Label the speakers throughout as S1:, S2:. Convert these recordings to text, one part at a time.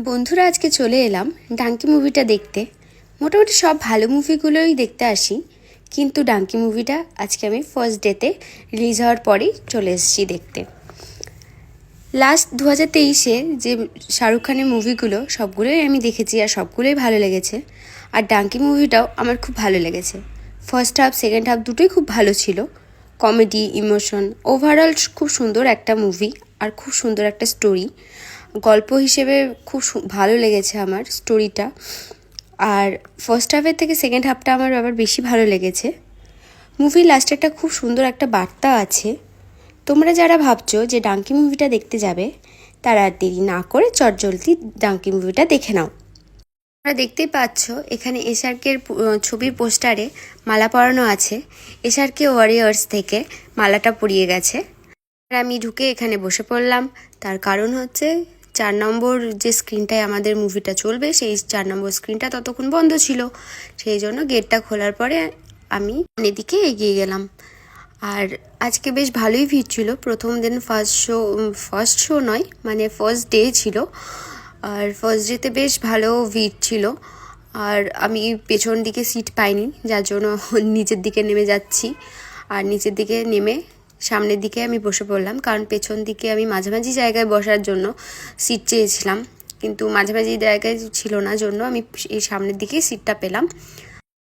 S1: বন্ধুরা আজকে চলে এলাম ডাঙ্কি মুভিটা দেখতে। মোটামুটি সব ভালো মুভিগুলোই দেখতে আসি, কিন্তু ডাঙ্কি মুভিটা আজকে আমি ফার্স্ট ডেতে রিলিজ হওয়ার পরেই চলে এসেছি দেখতে। লাস্ট 2023-এ যে শাহরুখ খানের মুভিগুলো সবগুলোই আমি দেখেছি আর সবগুলোই ভালো লেগেছে। আর ডাঙ্কি মুভিটাও আমার খুব ভালো লেগেছে। ফার্স্ট হাফ সেকেন্ড হাফ দুটোই খুব ভালো ছিল। কমেডি, ইমোশন, ওভারঅল খুব সুন্দর একটা মুভি আর খুব সুন্দর একটা স্টোরি। গল্প হিসেবে খুব ভালো লেগেছে আমার স্টোরিটা। আর ফার্স্ট হাফের থেকে সেকেন্ড হাফটা আমার আবার বেশি ভালো লেগেছে। মুভির লাস্টে একটা খুব সুন্দর একটা বার্তা আছে। তোমরা যারা ভাবছো যে ডাঙ্কি মুভিটা দেখতে যাবে, তারা আর দেরি না করে চটজলদি ডাঙ্কি মুভিটা দেখে নাও। তোমরা দেখতেই পাচ্ছ এখানে এসআরকের ছবির পোস্টারে মালা পরানো আছে। এসআরকে ওয়ারিয়ার্স থেকে মালাটা পরিয়ে গেছে। আর আমি ঢুকে এখানে বসে পড়লাম। তার কারণ হচ্ছে 4 নম্বর যে স্ক্রিনটায় আমাদের মুভিটা চলবে, সেই 4 নম্বর স্ক্রিনটা ততক্ষণ বন্ধ ছিল। সেই জন্য গেটটা খোলার পরে আমি এদিকে এগিয়ে গেলাম। আর আজকে বেশ ভালোই ভিড় ছিল। প্রথম দিন ফার্স্ট শো নয়, মানে ফার্স্ট ডে ছিল। আর ফার্স্ট ডেতে বেশ ভালো ভিড় ছিল। আর আমি পেছন দিকে সিট পাইনি, যার জন্য নিচের দিকে নেমে যাচ্ছি। আর নিচের দিকে নেমে সামনের দিকে আমি বসে পড়লাম, কারণ পেছন দিকে আমি মাঝামাঝি জায়গায় বসার জন্য সিট চেয়েছিলাম, কিন্তু মাঝামাঝি জায়গায় ছিল না, জন্য আমি এই সামনের দিকেই সিটটা পেলাম।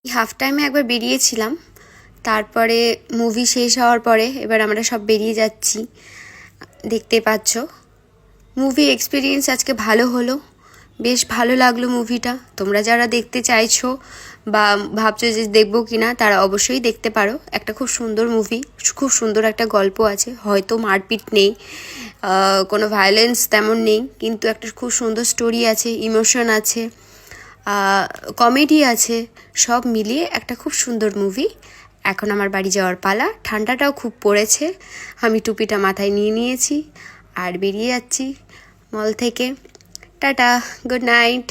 S1: হাফ টাইমে একবার বেরিয়েছিলাম, তারপরে মুভি শেষ হওয়ার পরে এবার আমরা সব বেরিয়ে যাচ্ছি। দেখতে পাচ্ছ মুভি এক্সপিরিয়েন্স আজকে ভালো হলো, বেশ ভালো লাগলো মুভিটা। তোমরা যারা দেখতে চাইছো বা ভাবছো যে দেখবো কিনা, তারা অবশ্যই দেখতে পারো। একটা খুব সুন্দর মুভি, খুব সুন্দর একটা গল্প আছে। হয়তো মারপিট নেই, কোনো ভায়োলেন্স তেমন নেই, কিন্তু একটা খুব সুন্দর স্টোরি আছে, ইমোশন আছে, কমেডি আছে, সব মিলিয়ে একটা খুব সুন্দর মুভি। এখন আমার বাড়ি যাওয়ার পালা। ঠান্ডাটাও খুব পড়েছে, আমি টুপিটা মাথায় নিয়ে নিয়েছি আর বেরিয়ে যাচ্ছি মল থেকে। Tata, good night.